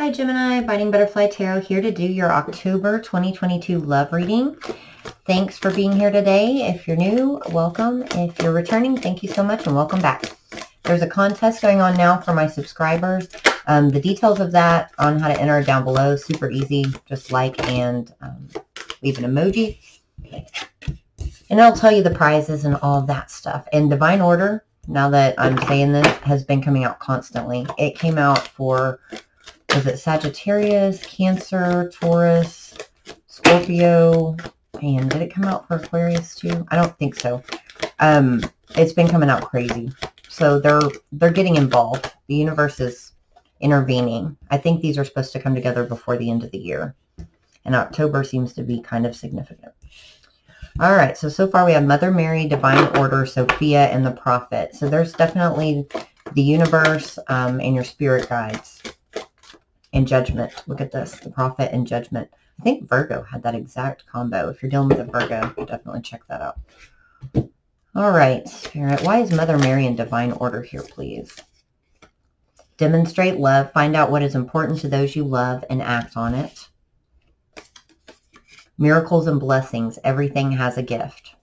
Hi Gemini, Biting Butterfly Tarot here to do your October 2022 love reading. Thanks for being here today. If you're new, welcome. If you're returning, thank you so much and welcome back. There's a contest going on now for my subscribers. The details of that on how to enter down below. Super easy. Just like and leave an emoji. And it'll tell you the prizes and all of that stuff. And Divine Order, now that I'm saying this, has been coming out constantly. It came out for, was it Sagittarius, Cancer, Taurus, Scorpio, and did it come out for Aquarius too? I don't think so. It's been coming out crazy. So they're getting involved. The universe is intervening. I think these are supposed to come together before the end of the year. And October seems to be kind of significant. All right, so far we have Mother Mary, Divine Order, Sophia, and the Prophet. So there's definitely the universe and your spirit guides. And Judgment. Look at this, the Prophet and Judgment. I think Virgo had that exact combo. If you're dealing with a Virgo, definitely check that out. All right, Spirit, why is Mother Mary in Divine Order here, please? Demonstrate love. Find out what is important to those you love and act on it. Miracles and blessings. Everything has a gift.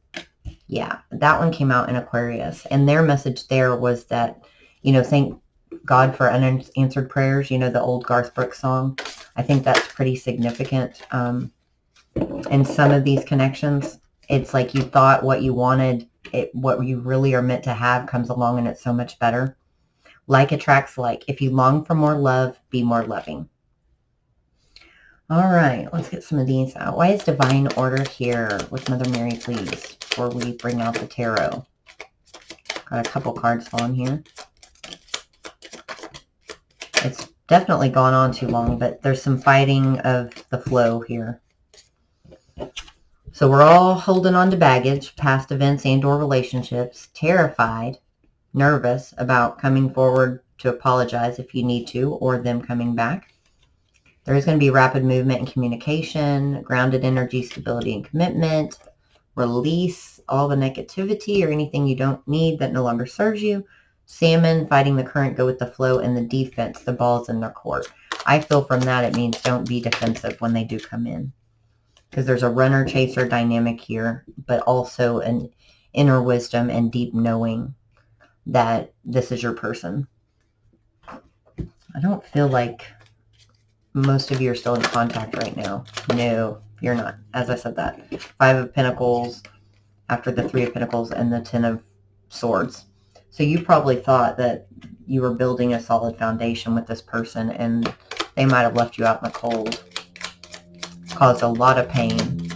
Yeah, that one came out in Aquarius. And their message there was that, thank God for unanswered prayers. You know, the old Garth Brooks song. I think that's pretty significant. In some of these connections, it's like you thought what you wanted, what you really are meant to have comes along and it's so much better. Like attracts like. If you long for more love, be more loving. All right, let's get some of these out. Why is Divine Order here with Mother Mary, please, before we bring out the tarot? Got a couple cards falling here. It's definitely gone on too long, but there's some fighting of the flow here. So we're all holding on to baggage, past events and or relationships, terrified, nervous about coming forward to apologize if you need to, or them coming back. There is going to be rapid movement and communication, grounded energy, stability and commitment, release all the negativity or anything you don't need that no longer serves you. Salmon, fighting the current, go with the flow, and the defense, the ball's in their court. I feel from that it means don't be defensive when they do come in. Because there's a runner-chaser dynamic here, but also an inner wisdom and deep knowing that this is your person. I don't feel like most of you are still in contact right now. No, you're not. As I said that. 5 of Pentacles after the 3 of Pentacles and the 10 of Swords. So you probably thought that you were building a solid foundation with this person and they might have left you out in the cold. Caused a lot of pain.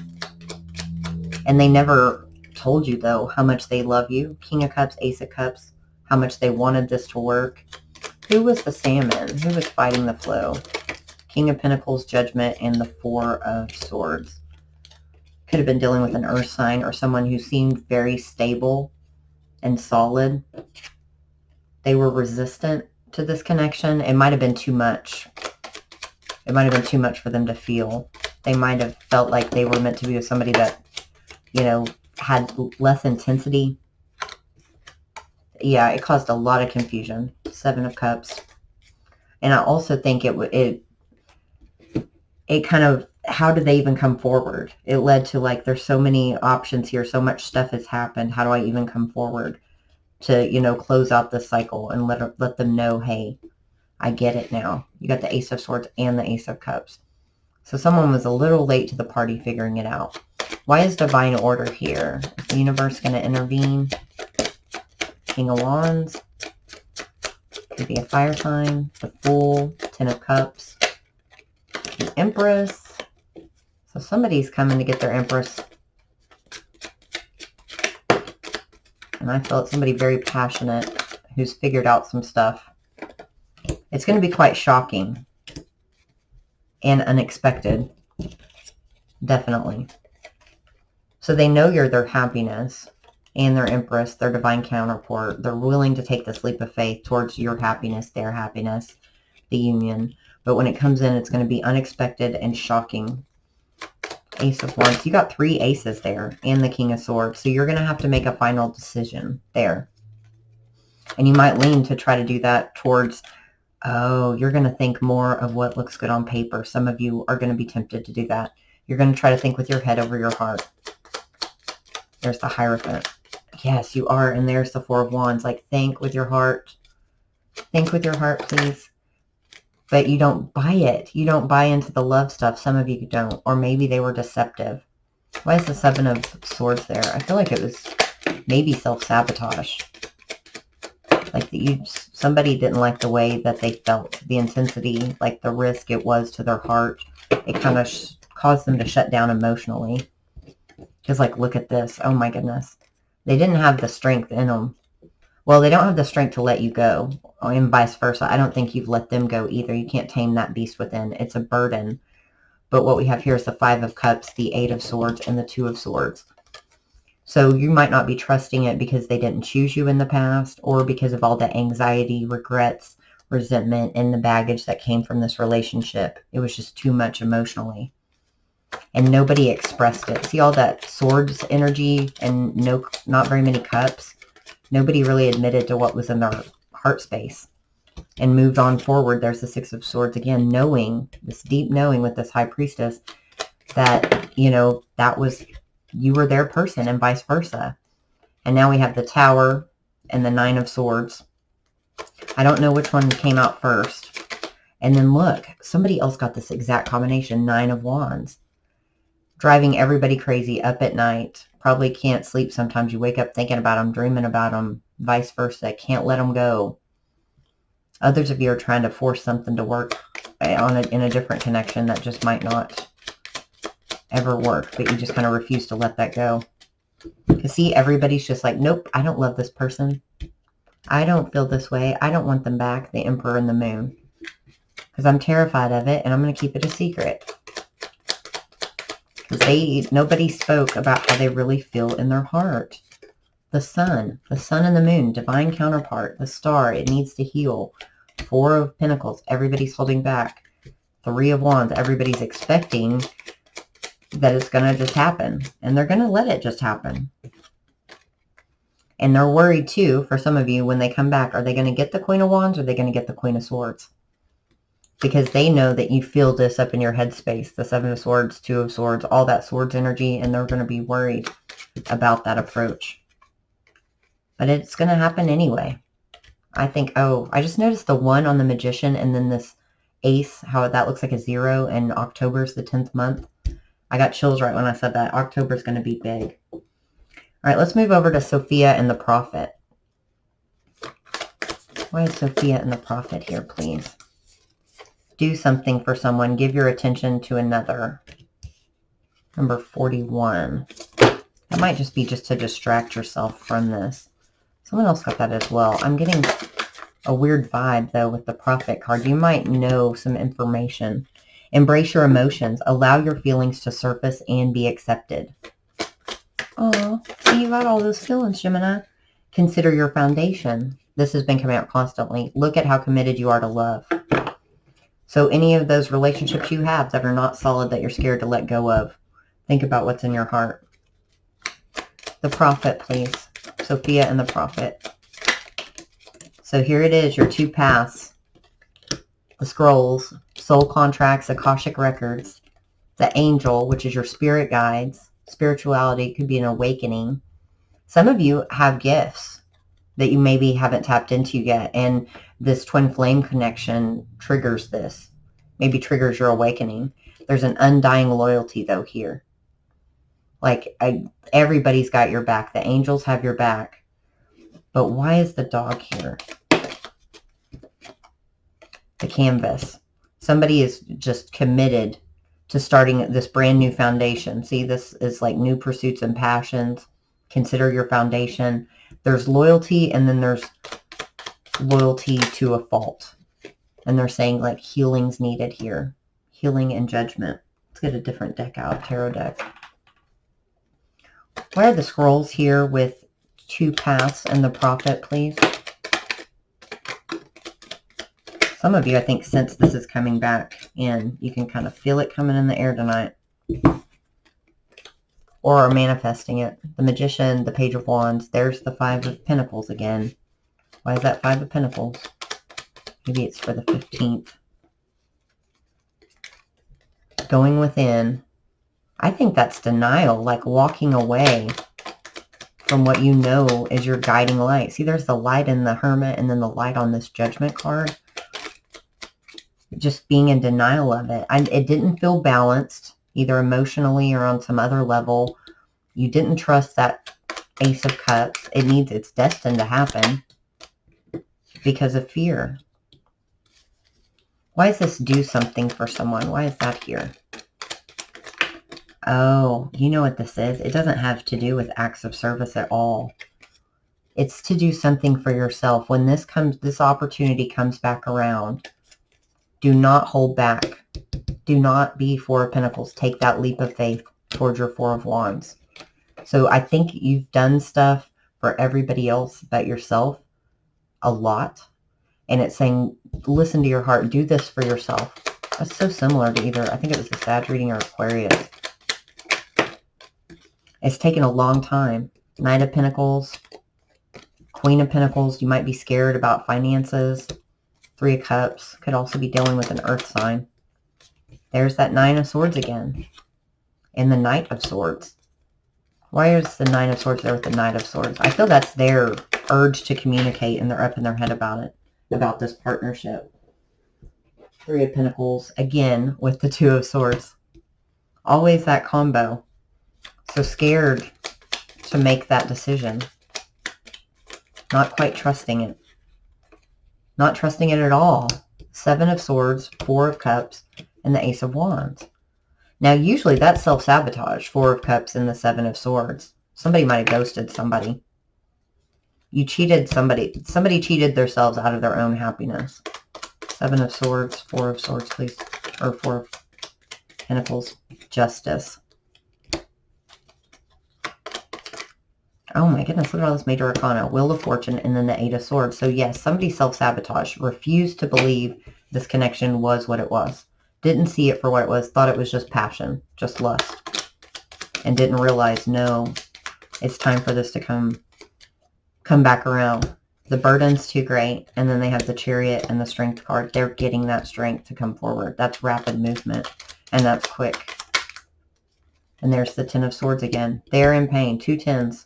And they never told you, though, how much they love you. King of Cups, Ace of Cups, how much they wanted this to work. Who was the salmon? Who was fighting the flow? King of Pentacles, Judgment, and the 4 of Swords. Could have been dealing with an earth sign or someone who seemed very stable and solid. They were resistant to this connection. It might have been too much. It might have been too much for them to feel. They might have felt like they were meant to be with somebody that, had less intensity. Yeah, it caused a lot of confusion. 7 of Cups. And I also think it kind of, how did they even come forward? It led to like, there's so many options here. So much stuff has happened. How do I even come forward to, close out this cycle and let them know, hey, I get it now. You got the Ace of Swords and the Ace of Cups. So someone was a little late to the party figuring it out. Why is Divine Order here? Is the universe going to intervene? King of Wands. Could be a fire sign. The Fool. 10 of Cups. The Empress. So somebody's coming to get their Empress. And I felt somebody very passionate who's figured out some stuff. It's going to be quite shocking and unexpected. Definitely. So they know you're their happiness and their Empress, their divine counterpart. They're willing to take this leap of faith towards your happiness, their happiness, the union. But when it comes in, it's going to be unexpected and shocking. Ace of Wands. You got 3 aces there and the King of Swords. So you're going to have to make a final decision there. And you might lean to try to do that towards Oh, you're going to think more of what looks good on paper. Some of you are going to be tempted to do that. You're going to try to think with your head over your heart. There's the Hierophant. Yes, you are. And there's the Four of Wands. Like, think with your heart. Think with your heart, please. But you don't buy it. You don't buy into the love stuff. Some of you don't. Or maybe they were deceptive. Why is the Seven of Swords there? I feel like it was maybe self-sabotage. Like somebody didn't like the way that they felt, the intensity, like the risk it was to their heart. It kind of caused them to shut down emotionally. Because, like, look at this. Oh, my goodness. They didn't have the strength in them. Well, they don't have the strength to let you go, and vice versa. I don't think you've let them go either. You can't tame that beast within. It's a burden. But what we have here is the Five of Cups, the Eight of Swords, and the Two of Swords. So you might not be trusting it because they didn't choose you in the past, or because of all the anxiety, regrets, resentment, and the baggage that came from this relationship. It was just too much emotionally. And nobody expressed it. See all that swords energy and not very many cups? Nobody really admitted to what was in their heart space and moved on forward. There's the Six of Swords again, knowing, this deep knowing with this High Priestess that, you know, that was, you were their person and vice versa. And now we have the Tower and the Nine of Swords. I don't know which one came out first. And then look, somebody else got this exact combination, Nine of Wands. Driving everybody crazy up at night. Probably can't sleep sometimes. You wake up thinking about them, dreaming about them, vice versa. Can't let them go. Others of you are trying to force something to work in a different connection that just might not ever work, but you just kind of refuse to let that go. Because see, everybody's just like, nope, I don't love this person. I don't feel this way. I don't want them back, the Emperor and the Moon. Because I'm terrified of it, and I'm going to keep it a secret. Because nobody spoke about how they really feel in their heart. The sun and the moon, divine counterpart, the star, it needs to heal. Four of Pentacles, everybody's holding back. Three of Wands, everybody's expecting that it's going to just happen. And they're going to let it just happen. And they're worried too, for some of you, when they come back, are they going to get the Queen of Wands or are they going to get the Queen of Swords? Because they know that you feel this up in your headspace, the Seven of Swords, Two of Swords, all that swords energy, and they're going to be worried about that approach. But it's going to happen anyway. I think, oh, I just noticed the 1 on the Magician and then this Ace, how that looks like a 0, and October's the 10th month. I got chills right when I said that. October's going to be big. All right, let's move over to Sophia and the Prophet. Why is Sophia and the Prophet here, please? Do something for someone. Give your attention to another. Number 41. That might just be just to distract yourself from this. Someone else got that as well. I'm getting a weird vibe, though, with the Prophet card. You might know some information. Embrace your emotions. Allow your feelings to surface and be accepted. Oh, see, you got all those feelings, Gemini. Consider your foundation. This has been coming out constantly. Look at how committed you are to love. So any of those relationships you have that are not solid, that you're scared to let go of, think about what's in your heart. The Prophet, please. Sophia and the Prophet. So here it is, your 2 paths. The scrolls, soul contracts, Akashic records. The angel, which is your spirit guides. Spirituality could be an awakening. Some of you have gifts that you maybe haven't tapped into yet, and this twin flame connection triggers this. Maybe triggers your awakening. There's an undying loyalty, though, here. Like, everybody's got your back. The angels have your back. But why is the dog here? The canvas. Somebody is just committed to starting this brand new foundation. See, this is like new pursuits and passions. Consider your foundation. There's loyalty, and then there's loyalty to a fault. And they're saying, like, healing's needed here. Healing and judgment. Let's get a different deck out, tarot deck. Why are the scrolls here with 2 paths and the Prophet, please? Some of you, I think, sense this is coming back in. You can kind of feel it coming in the air tonight. Or are manifesting it. The Magician, the Page of Wands. There's the 5 of Pentacles again. Why is that 5 of Pentacles? Maybe it's for the 15th. Going within. I think that's denial, like walking away from what you know is your guiding light. See, there's the light in the Hermit and then the light on this Judgment card. Just being in denial of it. It didn't feel balanced, either emotionally or on some other level. You didn't trust that Ace of Cups. It's destined to happen because of fear. Why does this do something for someone? Why is that here? Oh, you know what this is? It doesn't have to do with acts of service at all. It's to do something for yourself. When this opportunity comes back around, do not hold back. Do not be Four of Pentacles. Take that leap of faith towards your Four of Wands. So I think you've done stuff for everybody else but yourself a lot. And it's saying, listen to your heart. Do this for yourself. That's so similar to either, I think it was a Sag reading or Aquarius. It's taken a long time. Knight of Pentacles, Queen of Pentacles. You might be scared about finances. Three of Cups. Could also be dealing with an earth sign. There's that Nine of Swords again. And the Knight of Swords. Why is the Nine of Swords there with the Knight of Swords? I feel that's their urge to communicate and they're up in their head about it. About this partnership. Three of Pentacles. Again with the Two of Swords. Always that combo. So scared to make that decision. Not quite trusting it. Not trusting it at all. Seven of Swords, Four of Cups, and the Ace of Wands. Now, usually that's self-sabotage. Four of Cups and the Seven of Swords. Somebody might have ghosted somebody. You cheated somebody. Somebody cheated themselves out of their own happiness. Seven of Swords, Four of Swords, please. Or Four of Pentacles. Justice. Oh my goodness, look at all this major arcana. Wheel of Fortune and then the Eight of Swords. So yes, somebody self-sabotaged. Refused to believe this connection was what it was. Didn't see it for what it was. Thought it was just passion. Just lust. And didn't realize, no, it's time for this to come back around. The burden's too great. And then they have the Chariot and the Strength card. They're getting that strength to come forward. That's rapid movement. And that's quick. And there's the Ten of Swords again. They're in pain. Two tens.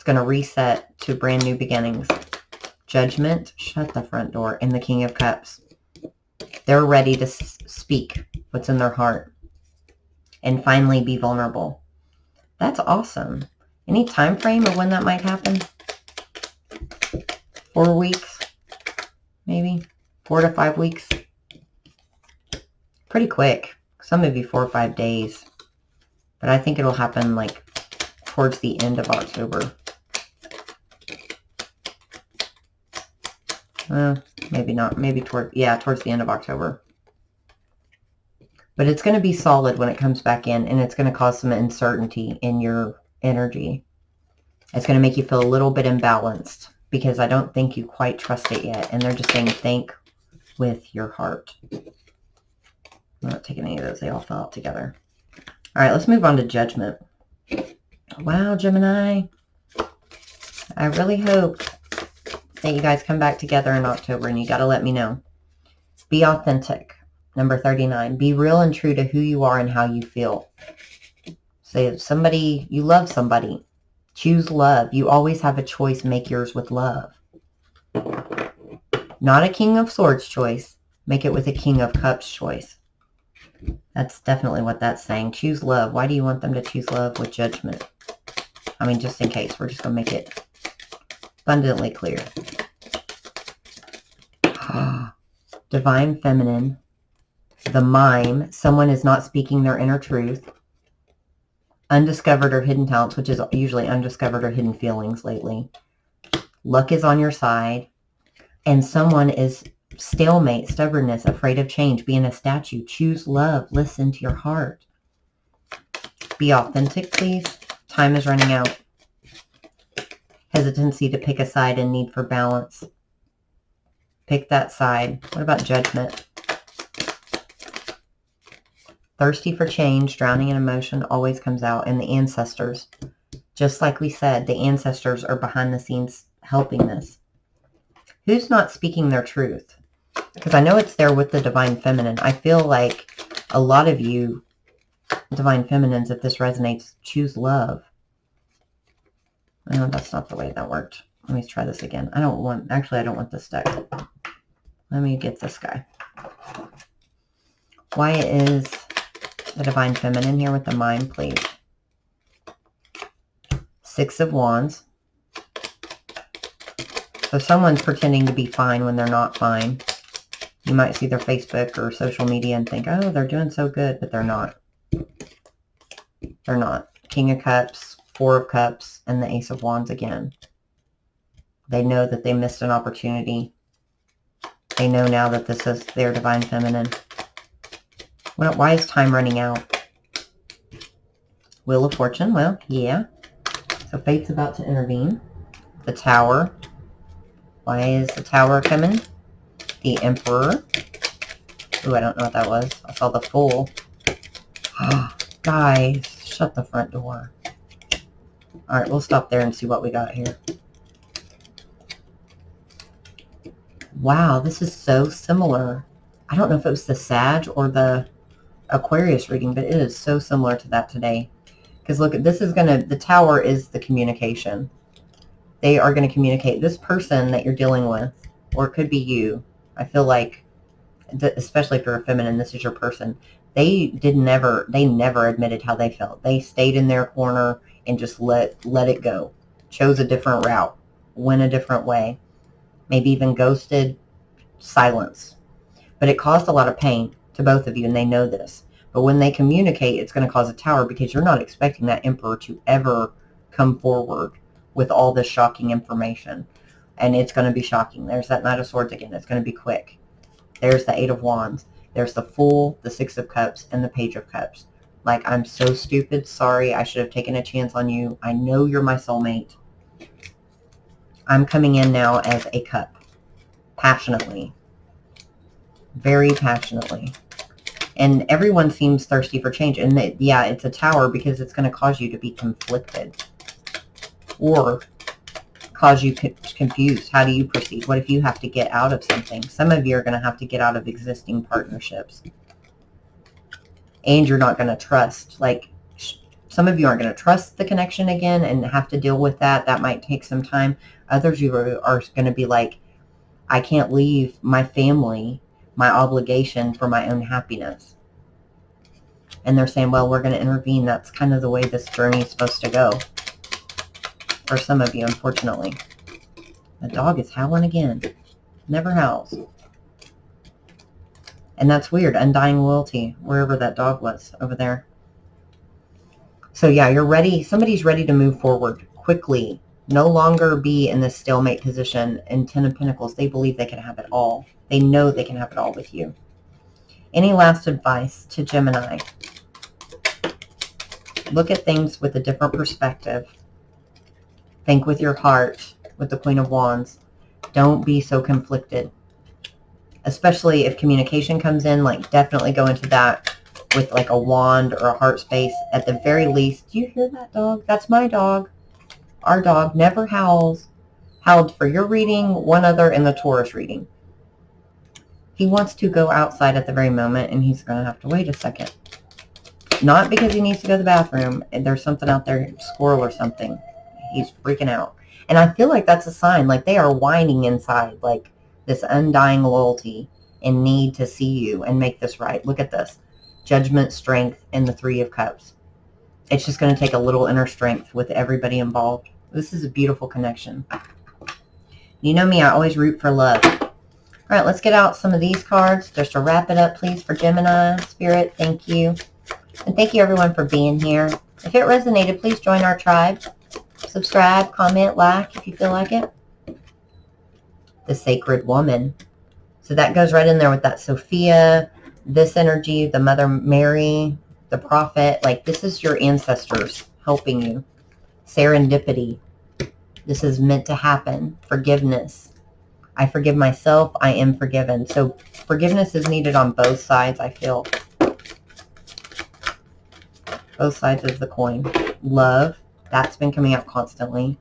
Going to reset to brand new beginnings. Judgment, shut the front door, and the King of Cups. They're ready to speak what's in their heart and finally be vulnerable. That's awesome. Any time frame of when that might happen? 4 weeks, maybe 4 to 5 weeks. Pretty quick. Some maybe 4 or 5 days, but I think it'll happen like towards the end of October. Maybe not. Maybe towards the end of October. But it's going to be solid when it comes back in, and it's going to cause some uncertainty in your energy. It's going to make you feel a little bit imbalanced because I don't think you quite trust it yet. And they're just saying, think with your heart. I'm not taking any of those. They all fell out together. All right, let's move on to Judgment. Wow, Gemini. I really hope that you guys come back together in October, and you got to let me know. Be authentic. Number 39. Be real and true to who you are and how you feel. Say if you love somebody, choose love. You always have a choice. Make yours with love. Not a King of Swords choice. Make it with a King of Cups choice. That's definitely what that's saying. Choose love. Why do you want them to choose love with Judgment? I mean, just in case. We're just going to make it abundantly clear. Divine Feminine. The Mime. Someone is not speaking their inner truth. Undiscovered or hidden talents, which is usually undiscovered or hidden feelings lately. Luck is on your side. And someone is stalemate, stubbornness, afraid of change, being a statue. Choose love. Listen to your heart. Be authentic, please. Time is running out. Hesitancy to pick a side and need for balance. Pick that side. What about Judgment? Thirsty for change, drowning in emotion, always comes out. And the ancestors. Just like we said, the ancestors are behind the scenes helping this. Who's not speaking their truth? Because I know it's there with the Divine Feminine. I feel like a lot of you Divine Feminines, if this resonates, choose love. No, that's not the way that worked. Let me try this again. I don't want this deck. Let me get this guy. Why is the Divine Feminine here with the Mind, please? Six of Wands. So someone's pretending to be fine when they're not fine. You might see their Facebook or social media and think, oh, they're doing so good, but they're not. They're not. King of Cups, Four of Cups, and the Ace of Wands again. They know that they missed an opportunity. They know now that this is their Divine Feminine. Well, why is time running out? Wheel of Fortune. Well, yeah. So fate's about to intervene. The Tower. Why is the Tower coming? The Emperor. Ooh, I don't know what that was. I saw the Fool. Guys, shut the front door. All right, we'll stop there and see what we got here. Wow, this is so similar. I don't know if it was the Sag or the Aquarius reading, but it is so similar to that today. Because look, this is going to, the Tower is the communication. They are going to communicate. This person that you're dealing with, or it could be you, I feel like, especially if you're a feminine, this is your person. They never admitted how they felt. They stayed in their corner and just let it go. Chose a different route, went a different way, maybe even ghosted, silence. But it caused a lot of pain to both of you, and they know this. But when they communicate, it's going to cause a Tower because you're not expecting that Emperor to ever come forward with all this shocking information. And it's going to be shocking. There's that Knight of Swords again. It's going to be quick. There's the Eight of Wands. There's the Fool, the Six of Cups, and the Page of Cups. Like, I'm so stupid. Sorry. I should have taken a chance on you. I know you're my soulmate. I'm coming in now as a cup. Passionately. Very passionately. And everyone seems thirsty for change. And yeah, it's a Tower because it's going to cause you to be conflicted. Or cause you confused. How do you proceed? What if you have to get out of something? Some of you are going to have to get out of existing partnerships. And you're not going to trust. Like, some of you aren't going to trust the connection again and have to deal with that. That might take some time. Others you are going to be like, I can't leave my family, my obligation for my own happiness. And they're saying, well, we're going to intervene. That's kind of the way this journey is supposed to go. For some of you, unfortunately. The dog is howling again. Never howls. And that's weird. Undying loyalty, wherever that dog was over there. So yeah, you're ready. Somebody's ready to move forward quickly. No longer be in this stalemate position. In Ten of Pentacles, they believe they can have it all. They know they can have it all with you. Any last advice to Gemini? Look at things with a different perspective. Think with your heart, with the Queen of Wands. Don't be so conflicted. Especially if communication comes in, like, definitely go into that with like a wand or a heart space. At the very least, do you hear that dog? That's my dog. Our dog never howls. Howled for your reading, one other in the Taurus reading. He wants to go outside at the very moment, and he's going to have to wait a second. Not because he needs to go to the bathroom. There's something out there, squirrel or something. He's freaking out. And I feel like that's a sign. Like, they are whining inside. Like, this undying loyalty and need to see you and make this right. Look at this. Judgment, strength, and the Three of Cups. It's just going to take a little inner strength with everybody involved. This is a beautiful connection. You know me, I always root for love. All right, let's get out some of these cards just to wrap it up, please, for Gemini. Spirit, thank you. And thank you, everyone, for being here. If it resonated, please join our tribe. Subscribe, comment, like if you feel like it. The Sacred Woman. So that goes right in there with that Sophia, this energy, the Mother Mary, the Prophet. Like, this is your ancestors helping you. Serendipity. This is meant to happen. Forgiveness. I forgive myself. I am forgiven. So forgiveness is needed on both sides, I feel. Both sides of the coin. Love. That's been coming out constantly.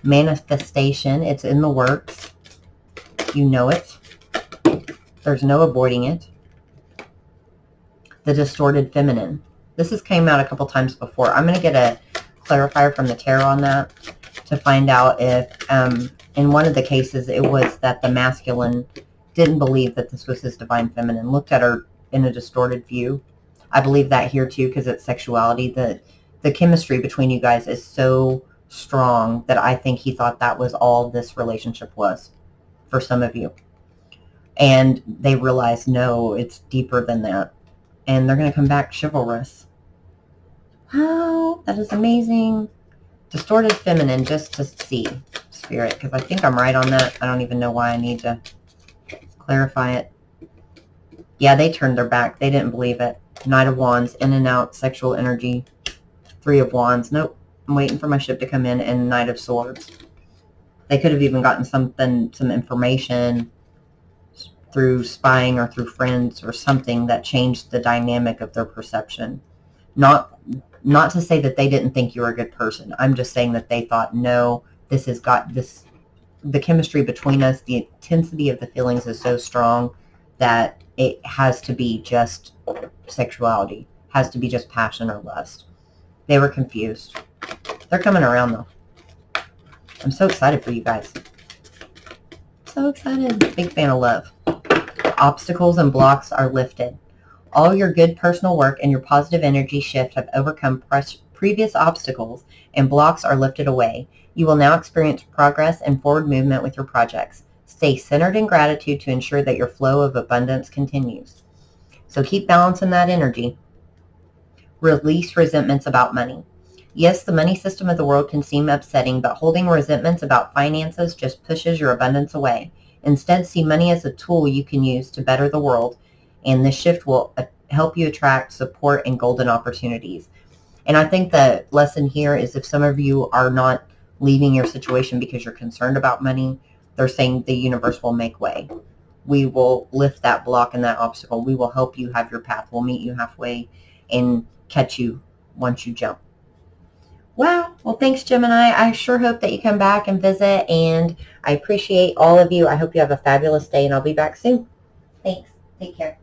Manifestation. It's in the works. You know it. There's no avoiding it. The distorted feminine. This has came out a couple times before. I'm going to get a clarifier from the tarot on that to find out if, in one of the cases, it was that the masculine didn't believe that this was his divine feminine, looked at her in a distorted view. I believe that here too, because it's sexuality. The chemistry between you guys is so strong that I think he thought that was all this relationship was for some of you. And they realized, no, it's deeper than that. And they're going to come back chivalrous. Wow, that is amazing. Distorted feminine, just to see, Spirit, because I think I'm right on that. I don't even know why I need to clarify it. Yeah, they turned their back. They didn't believe it. Knight of Wands, in and out, sexual energy. Three of Wands. Nope, I'm waiting for my ship to come in. And Knight of Swords. They could have even gotten some information through spying or through friends or something that changed the dynamic of their perception. Not to say that they didn't think you were a good person. I'm just saying that they thought, no, this has got this, the chemistry between us, the intensity of the feelings is so strong that it has to be just sexuality, has to be just passion or lust. They were confused. They're coming around though. I'm so excited for you guys. So excited. Big fan of love. Obstacles and blocks are lifted. All your good personal work and your positive energy shift have overcome previous obstacles, and blocks are lifted away. You will now experience progress and forward movement with your projects. Stay centered in gratitude to ensure that your flow of abundance continues. So keep balancing that energy. Release resentments about money. Yes, the money system of the world can seem upsetting, but holding resentments about finances just pushes your abundance away. Instead, see money as a tool you can use to better the world, and this shift will help you attract support and golden opportunities. And I think the lesson here is if some of you are not leaving your situation because you're concerned about money, they're saying the universe will make way. We will lift that block and that obstacle. We will help you have your path. We'll meet you halfway and catch you once you jump. Wow. Well, thanks, Gemini. I sure hope that you come back and visit, and I appreciate all of you. I hope you have a fabulous day, and I'll be back soon. Thanks. Take care.